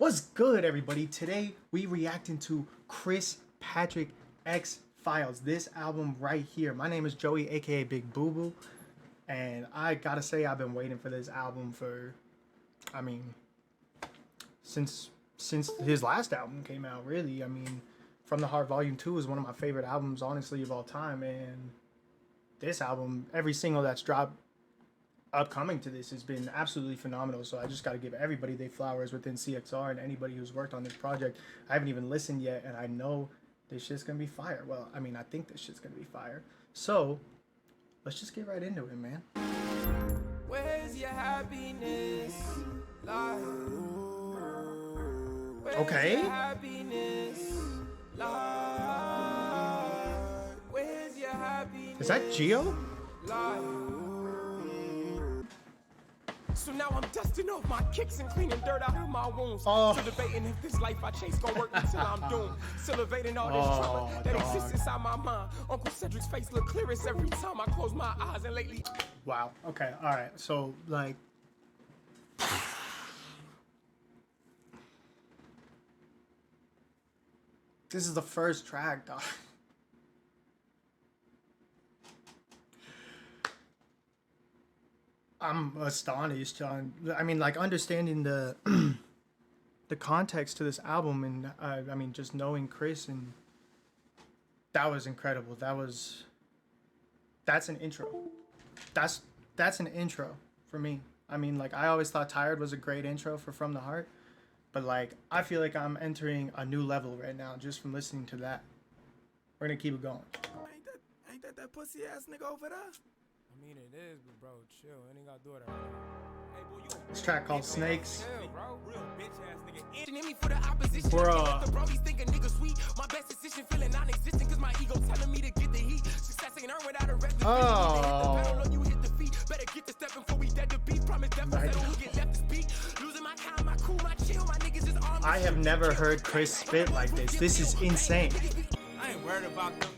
What's good, everybody? Today we reacting to Chris Patrick X Files. This album right here. My name is Joey, aka Big Boo Boo, and I gotta say I've been waiting for this album for, since his last album came out. Really, From the Heart Volume 2 is one of my favorite albums, honestly, of all time, and this album, every single that's dropped upcoming to this has been absolutely phenomenal. So I just got to give everybody their flowers within CXR and anybody who's worked on this project. I haven't even listened yet, and I know this shit's gonna be fire. Well, I think this shit's gonna be fire. So let's just get right into it, man. Where's your happiness? Okay. Where's your happiness? Is that Gio? So now I'm dusting off my kicks and cleaning dirt out of my wounds. Oh. Still debating if this life I chase gon' work until I'm doomed. Still evading all this trauma that exists inside my mind. Uncle Cedric's face look clearest every time I close my eyes, and lately. Wow. Okay. All right. So like, this is the first track, dog. I'm astonished on, understanding the the context to this album, and just knowing Chris, and that was incredible. That's an intro. That's an intro for me. I always thought Tired was a great intro for From the Heart, but I feel like I'm entering a new level right now just from listening to that. We're gonna keep it going. Ain't that pussy ass nigga over there? It is, but bro, chill. Ain't gotta do it right now. Hey, boy, This track called Snakes. chill, bro. Real bitch ass nigga. Me for the opposition. Bruh. The bro, he's thinking nigga sweet. My best decision feeling non-existent cause my ego telling me to get the heat. Success ain't earned without a regular. Oh. You hit the feet. Better get the step before we dead to beat. Promise death Right. who get left to speak. Losing my time, my cool, my chill. My niggas is armed. I have never heard Chris spit like this. This is insane. I ain't worried about them.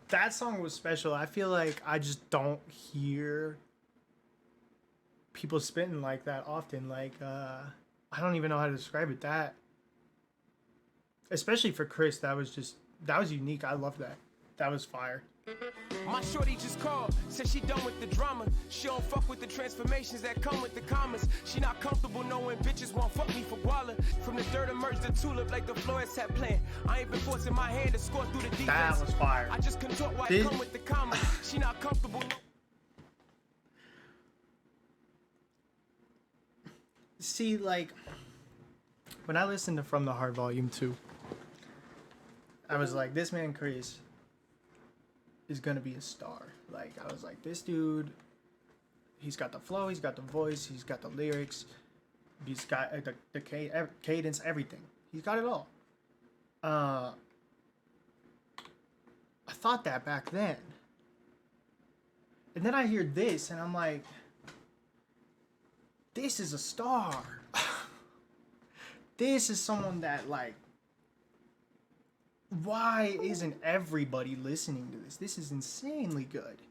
That song was special. I feel like I just don't hear people spitting like that often. I don't even know how to describe it. That, especially for Chris, that was unique. I love that. That was fire. My shorty just called, said she done with the drama. She don't fuck with the transformations that come with the commas. She not comfortable knowing bitches won't fuck me for guala. From the dirt emerged the tulip like the Flores had planned. I ain't been forcing my hand to score through the defense. That was fire. I just contort why it come with the commas. She not comfortable. See, when I listened to From the Heart Volume 2, I was like, this man Chris is gonna be a star. I was like, this dude, he's got the flow, he's got the voice, he's got the lyrics, he's got the cadence, everything. He's got it all. I thought that back then. And then I hear this, and I'm like, this is a star. This is someone that, why isn't everybody listening to this? This is insanely good.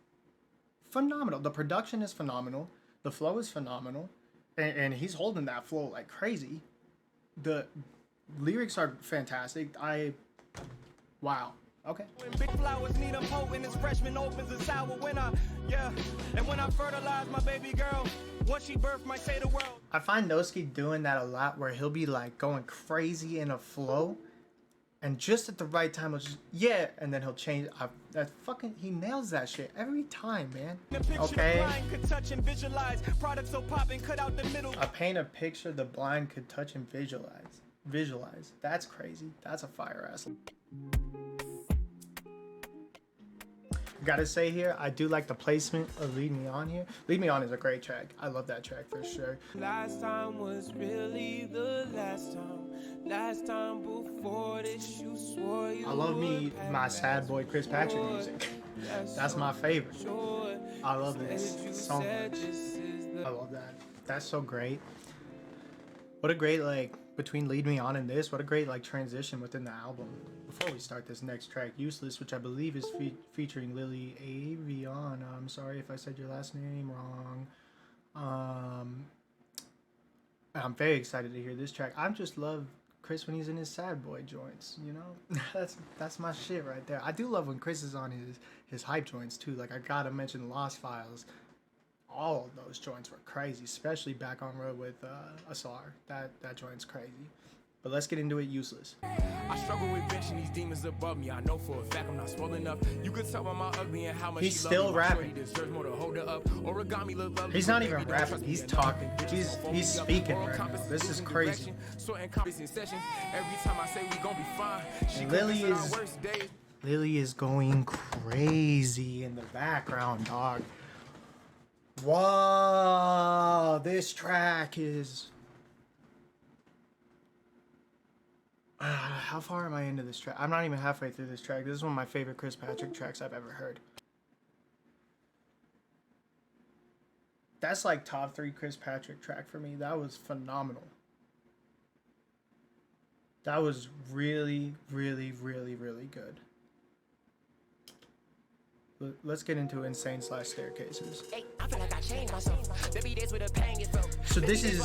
Phenomenal. The production is phenomenal. The flow is phenomenal. And he's holding that flow like crazy. The lyrics are fantastic. Wow. Okay. When big flowers need a hoe and his freshman opens a sour winter. Yeah. And when I fertilize my baby girl, once she birth might say the world. I find Noski doing that a lot, where he'll be going crazy in a flow, and just at the right time, he'll just, yeah, and then he'll change. He nails that shit every time, man. Okay. Could touch and visualize. Product so popping, cut out the middle. I paint a picture the blind could touch and visualize. That's crazy. That's a fire ass. Gotta say here, I do like the placement of Lead Me On here. Lead Me On is a great track. I love that track for sure. Last time was really the last time. Last time before this, you swore you I love my sad boy Chris Patrick music. That's my favorite. I love this so much. I love that. That's so great. What a great, between Lead Me On and this, what a great, transition within the album. Before we start this next track, Useless, which I believe is featuring Lily Avion. I'm sorry if I said your last name wrong. I'm very excited to hear this track. I just love Chris when he's in his sad boy joints, you know? That's my shit right there. I do love when Chris is on his hype joints too. Like I gotta mention Lost Files. All of those joints were crazy, especially Back on Road with Asar. That joint's crazy. But let's get into it. Useless. I struggle with benching these demons above me. I know for a fact I'm not swollen up. You could tell by my ugly and how much he's still rapping. More to hold her up. Origami look lovely. He's not even rapping. He's talking. He's speaking right now. This is crazy. Every time I say we gonna be fine. Lily is going crazy in the background, dog. Wow, this track is. How far am I into this track? I'm not even halfway through this track. This is one of my favorite Chris Patrick tracks I've ever heard. That's like top 3 Chris Patrick track for me. That was phenomenal. That was really, really, really, really good. Let's get into Insane / Staircases. So this is...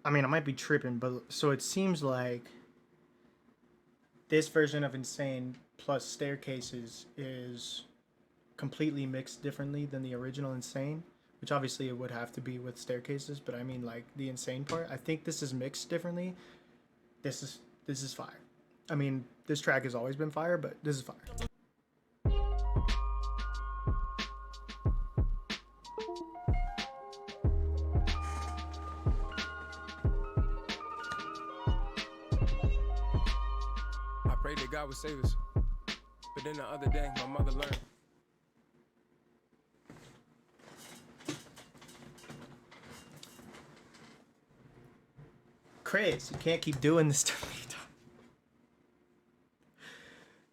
I mean, I might be tripping, but so it seems like this version of Insane plus Staircases is completely mixed differently than the original Insane, which obviously it would have to be with Staircases, but I mean like the Insane part. I think this is mixed differently. This is fire. I mean, this track has always been fire, but this is fire. God would save us. But then the other day, my mother learned. Chris, you can't keep doing this to me.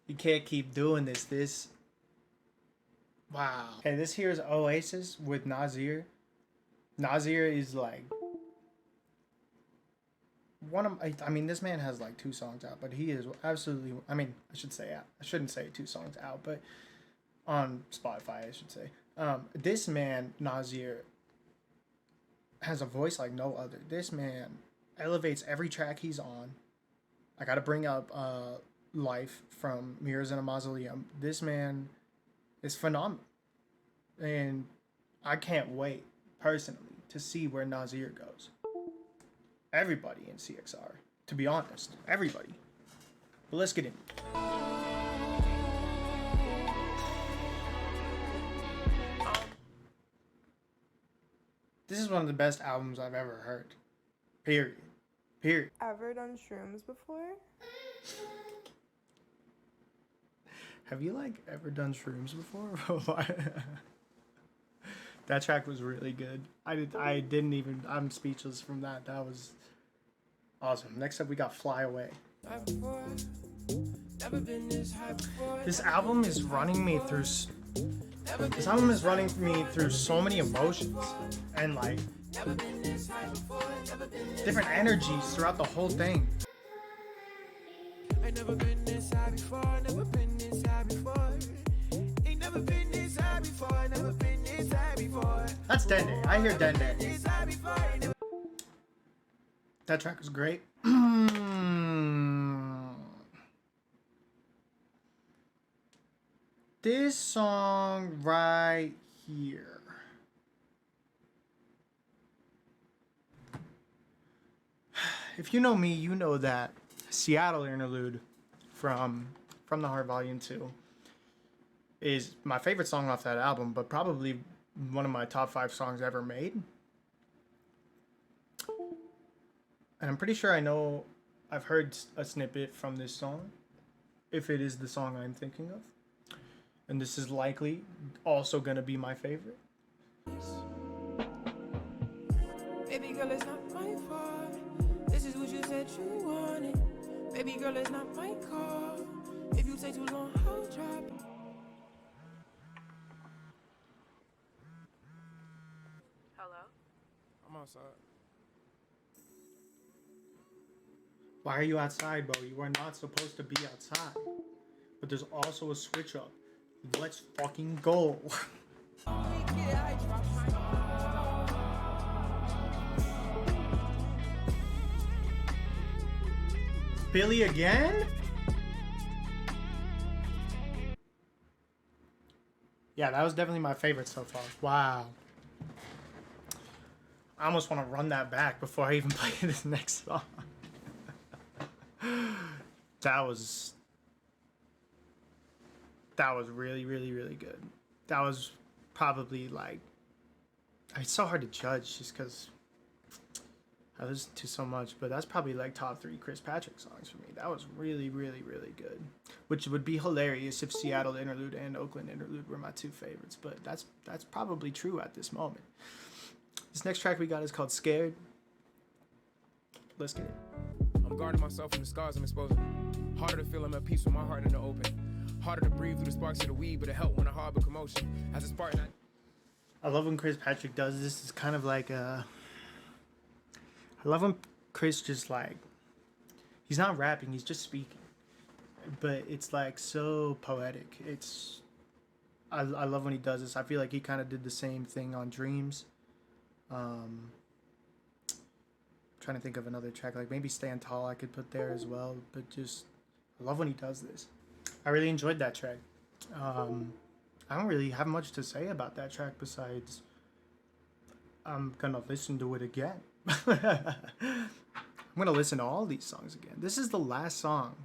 You can't keep doing this. Wow. Okay, this here is Oasis with Nasir. Nasir is like I mean, this man has like 2 songs out, but he is absolutely, I mean, I shouldn't say 2 songs out, but on Spotify, I should say. This man, Nasir, has a voice like no other. This man elevates every track he's on. I gotta bring up Life from Mirrors in a Mausoleum. This man is phenomenal. And I can't wait, personally, to see where Nasir goes. Everybody in CXR, to be honest. Everybody. But let's get in. This is one of the best albums I've ever heard. Period. Ever done shrooms before? Have you like ever done shrooms before? That track was really good. I'm speechless from that. That was awesome. Next up we got Fly Away. This album is running me through so many emotions and like different energies throughout the whole thing. Ain't never been this high before, never been this high before. Ain't never been this high before, never been this high before. That's Dende. I hear Dende. That track was great. This song right here. If you know me, you know that Seattle Interlude from the Heart Volume 2 is my favorite song off that album, but probably one of my top 5 songs ever made. And I'm pretty sure I've heard a snippet from this song, if it is the song I'm thinking of. And this is likely also gonna be my favorite. Baby girl, it's not my fault. This is what you said you wanted. Baby girl, it's not my call. If you take too long, I'll drop it. Hello? I'm outside. Why are you outside, bro? You are not supposed to be outside. But there's also a switch up. Let's fucking go. Billy again? Yeah, that was definitely my favorite so far. Wow. I almost want to run that back before I even play this next song. That was really, really, really good. That was probably like, it's so hard to judge just because I listen to so much, but that's probably like top 3 Chris Patrick songs for me. That was really, really, really good. Which would be hilarious if Seattle Interlude and Oakland Interlude were my 2 favorites, but that's probably true at this moment. This next track we got is called Scared. Let's get it. I'm guarding myself from the scars I'm exposing. Harder to feel I'm at peace with my heart in the open. Harder to breathe through the sparks of the weed, but it helped when I harbor commotion. As a Spartan, I love when Chris Patrick does this. It's kind of like I love when Chris just like, he's not rapping, he's just speaking. But it's like so poetic. I love when he does this. I feel like he kind of did the same thing on Dreams. Trying to think of another track, like maybe Stand Tall I could put there as well, but just I love when he does this. I really enjoyed that track. I don't really have much to say about that track besides I'm gonna listen to it again. I'm gonna listen to all these songs again. This is the last song,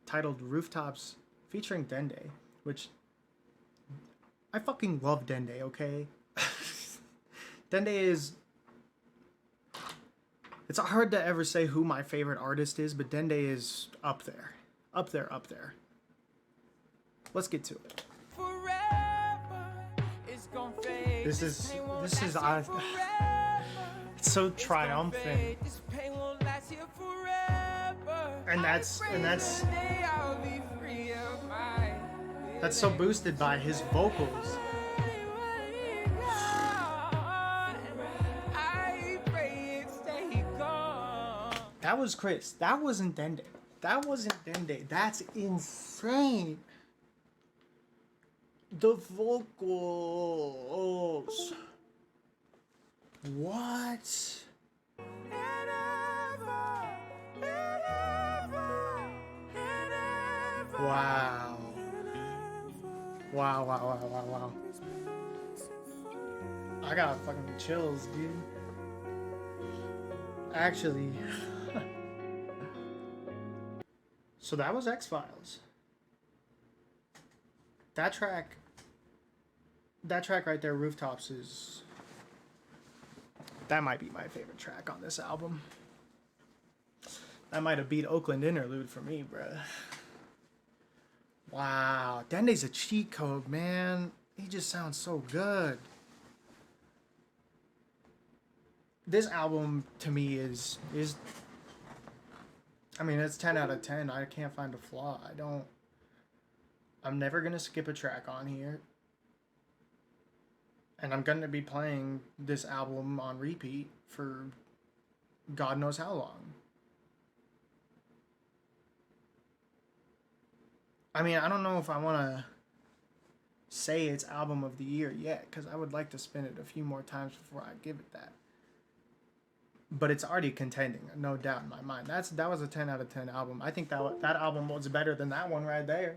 titled Rooftops, featuring Dende, which I fucking love Dende, okay? Dende is... It's hard to ever say who my favorite artist is, but Dende is up there. Up there, up there. Let's get to it. This is it's so triumphant. And that's so boosted by his vocals. That was Chris. That wasn't Dende. That's insane. The vocals. What? Wow. Wow. I got fucking chills, dude. Actually. So that was X-Files. That track right there, Rooftops, that might be my favorite track on this album. That might have beat Oakland Interlude for me, bruh. Wow, Dende's a cheat code, man. He just sounds so good. This album, to me, is I mean, it's 10 out of 10. I can't find a flaw. I'm never going to skip a track on here. And I'm going to be playing this album on repeat for God knows how long. I mean, I don't know if I want to say it's album of the year yet, because I would like to spin it a few more times before I give it that. But it's already contending, no doubt in my mind. That was a 10 out of 10 album. I think that album was better than that one right there.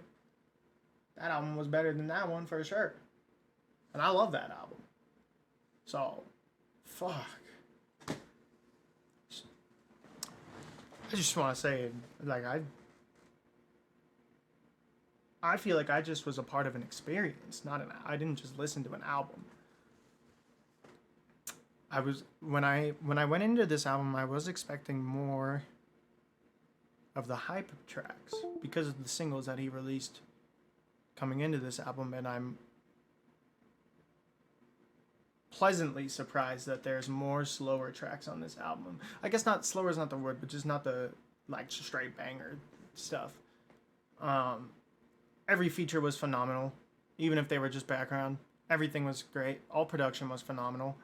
That album was better than that one for sure. And I love that album. So, fuck. I just want to say, like, I feel like I just was a part of an experience, I didn't just listen to an album. When I went into this album, I was expecting more of the hype tracks because of the singles that he released coming into this album, and I'm pleasantly surprised that there's more slower tracks on this album. I guess not slower is not the word, but just not the like straight banger stuff. Every feature was phenomenal, even if they were just background. Everything was great. All production was phenomenal.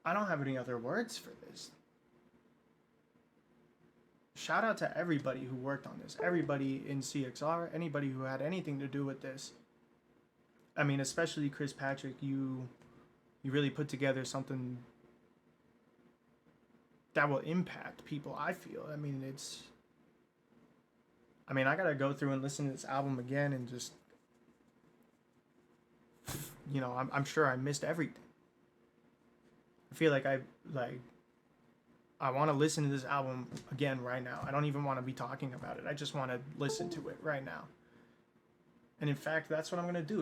I don't have any other words for this. Shout out to everybody who worked on this. Everybody in CXR, anybody who had anything to do with this. I mean, especially Chris Patrick, you really put together something that will impact people, I feel. I mean, I mean, I gotta go through and listen to this album again and just, you know, I'm sure I missed everything. I feel like I want to listen to this album again right now. I don't even want to be talking about it. I just want to listen to it right now. And in fact, that's what I'm going to do.